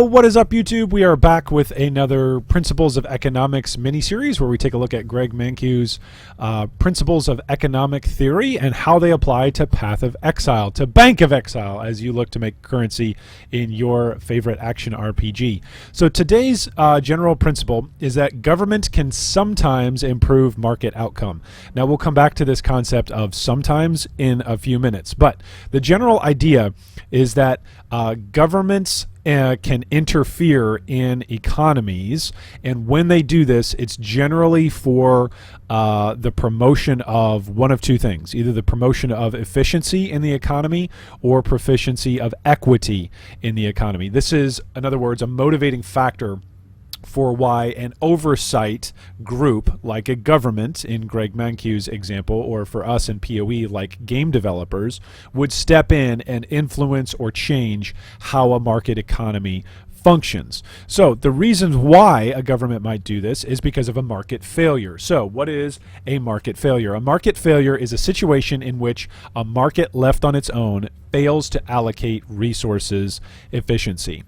What is up, YouTube? We are back with another Principles of Economics mini-series where we take a look at Greg Mankiw's Principles of Economic Theory and how they apply to Path of Exile, to Bank of Exile, as you look to make currency in your favorite action RPG. So today's general principle is that government can sometimes improve market outcome. Now we'll come back to this concept of sometimes in a few minutes, but the general idea is that governments can interfere in economies, and when they do this, it's generally for the promotion of one of two things: either the promotion of efficiency in the economy or proficiency of equity in the economy. This is, in other words, a motivating factor for why an oversight group like a government in Greg Mankiw's example, or for us in PoE like game developers, would step in and influence or change how a market economy functions. So the reasons why a government might do this is because of a market failure. So what is a market failure? A market failure is a situation in which a market left on its own fails to allocate resources efficiency.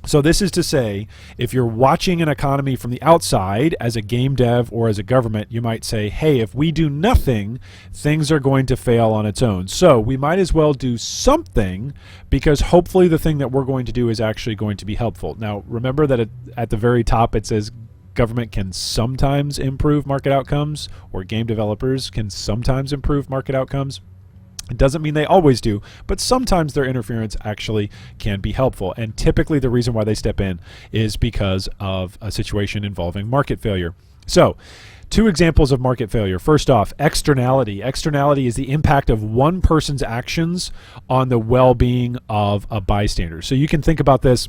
So this is to say, if you're watching an economy from the outside as a game dev or as a government, you might say, hey, if we do nothing, things are going to fail on its own. So we might as well do something, because hopefully the thing that we're going to do is actually going to be helpful. Now, remember that at the very top it says government can sometimes improve market outcomes, or game developers can sometimes improve market outcomes. It doesn't mean they always do, but sometimes their interference actually can be helpful. And typically the reason why they step in is because of a situation involving market failure. So, two examples of market failure. First off, externality. Externality is the impact of one person's actions on the well-being of a bystander. So you can think about this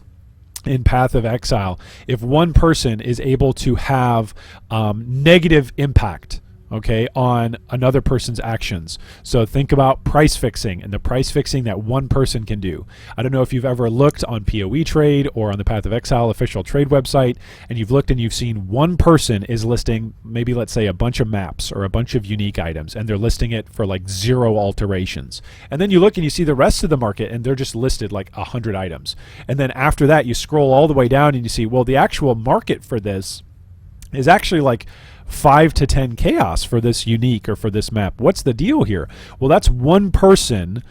in Path of Exile. If one person is able to have negative impact, okay, on another person's actions. So think about price fixing and the price fixing that one person can do. I don't know if you've ever looked on PoE Trade or on the Path of Exile official trade website, and you've looked and you've seen one person is listing, maybe let's say a bunch of maps or a bunch of unique items, and they're listing it for like 0 alterations. And then you look and you see the rest of the market and they're just listed like 100 items. And then after that you scroll all the way down and you see, well, the actual market for this is actually like 5 to 10 chaos for this unique or for this map. What's the deal here? Well, that's one person.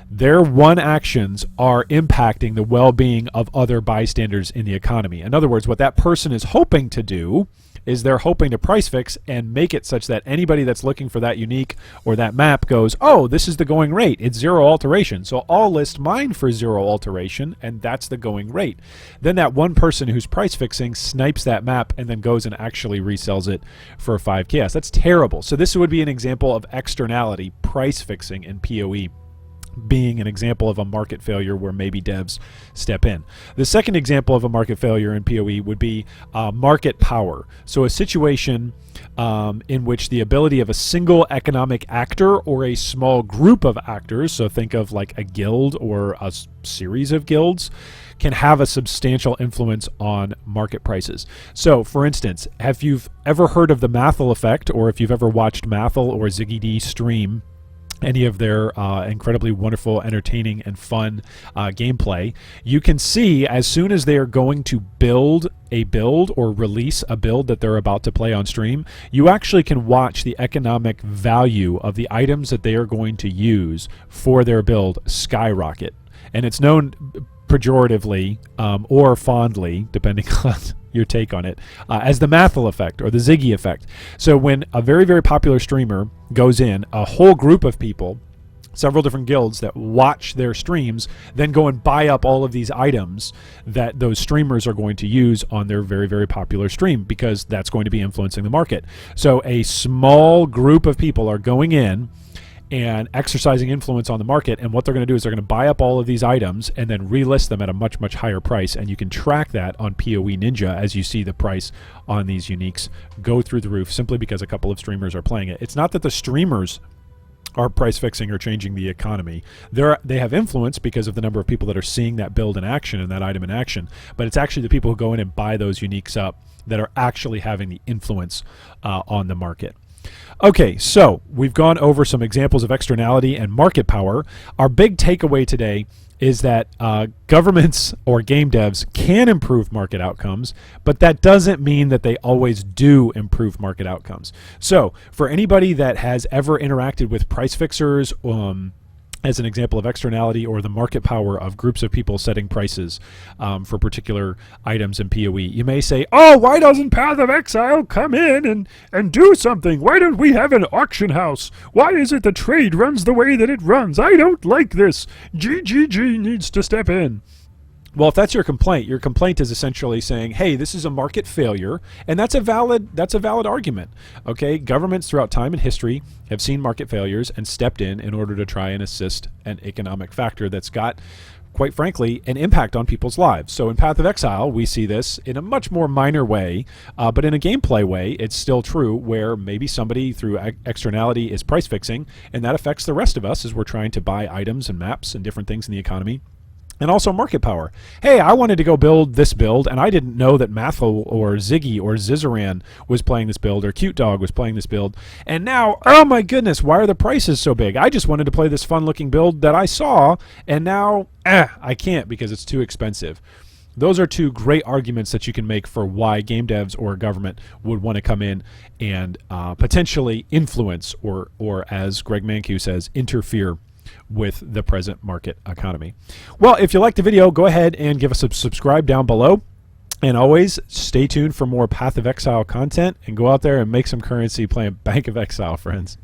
Their one actions are impacting the well-being of other bystanders in the economy. In other words, what that person is hoping to do is they're hoping to price fix and make it such that anybody that's looking for that unique or that map goes, oh, this is the going rate. It's 0 alteration. So I'll list mine for 0 alteration, and that's the going rate. Then that one person who's price fixing snipes that map and then goes and actually resells it for 5 chaos. That's terrible. So this would be an example of externality, price fixing in PoE, being an example of a market failure where maybe devs step in. The second example of a market failure in PoE would be market power. So a situation in which the ability of a single economic actor or a small group of actors, so think of like a guild or a series of guilds, can have a substantial influence on market prices. So for instance, if you've ever heard of the Mathel effect, or if you've ever watched Mathel or Ziggy D stream any of their incredibly wonderful, entertaining, and fun gameplay, you can see as soon as they are going to build a build or release a build that they're about to play on stream, you actually can watch the economic value of the items that they are going to use for their build skyrocket. And it's known pejoratively or fondly, depending on your take on it, as the Mathel effect or the Ziggy effect. So when a very, very popular streamer goes in, a whole group of people, several different guilds that watch their streams, then go and buy up all of these items that those streamers are going to use on their very, very popular stream, because that's going to be influencing the market. So a small group of people are going in and exercising influence on the market, and what they're going to do is they're going to buy up all of these items and then relist them at a much, much higher price. And you can track that on PoE Ninja as you see the price on these uniques go through the roof, simply because a couple of streamers are playing it. It's not that the streamers are price fixing or changing the economy. They have influence because of the number of people that are seeing that build in action and that item in action, but it's actually the people who go in and buy those uniques up that are actually having the influence on the market. Okay, so we've gone over some examples of externality and market power. Our big takeaway today is that governments or game devs can improve market outcomes, but that doesn't mean that they always do improve market outcomes. So for anybody that has ever interacted with price fixers, as an example of externality, or the market power of groups of people setting prices for particular items in PoE, you may say, oh, why doesn't Path of Exile come in and do something? Why don't we have an auction house? Why is it the trade runs the way that it runs? I don't like this. GGG needs to step in. Well, if that's your complaint is essentially saying, hey, this is a market failure, and that's a valid argument. Okay, governments throughout time and history have seen market failures and stepped in order to try and assist an economic factor that's got, quite frankly, an impact on people's lives. So in Path of Exile, we see this in a much more minor way, but in a gameplay way, it's still true, where maybe somebody through externality is price fixing, and that affects the rest of us as we're trying to buy items and maps and different things in the economy. And also market power. Hey, I wanted to go build this build, and I didn't know that Mathel or Ziggy or Zizaran was playing this build, or Cute Dog was playing this build. And now, oh my goodness, why are the prices so big? I just wanted to play this fun-looking build that I saw, and now, I can't because it's too expensive. Those are two great arguments that you can make for why game devs or government would want to come in and potentially influence, or as Greg Mankiw says, interfere with the present market economy. Well, if you liked the video, go ahead and give us a subscribe down below. And always stay tuned for more Path of Exile content, and go out there and make some currency playing Bank of Exile, friends.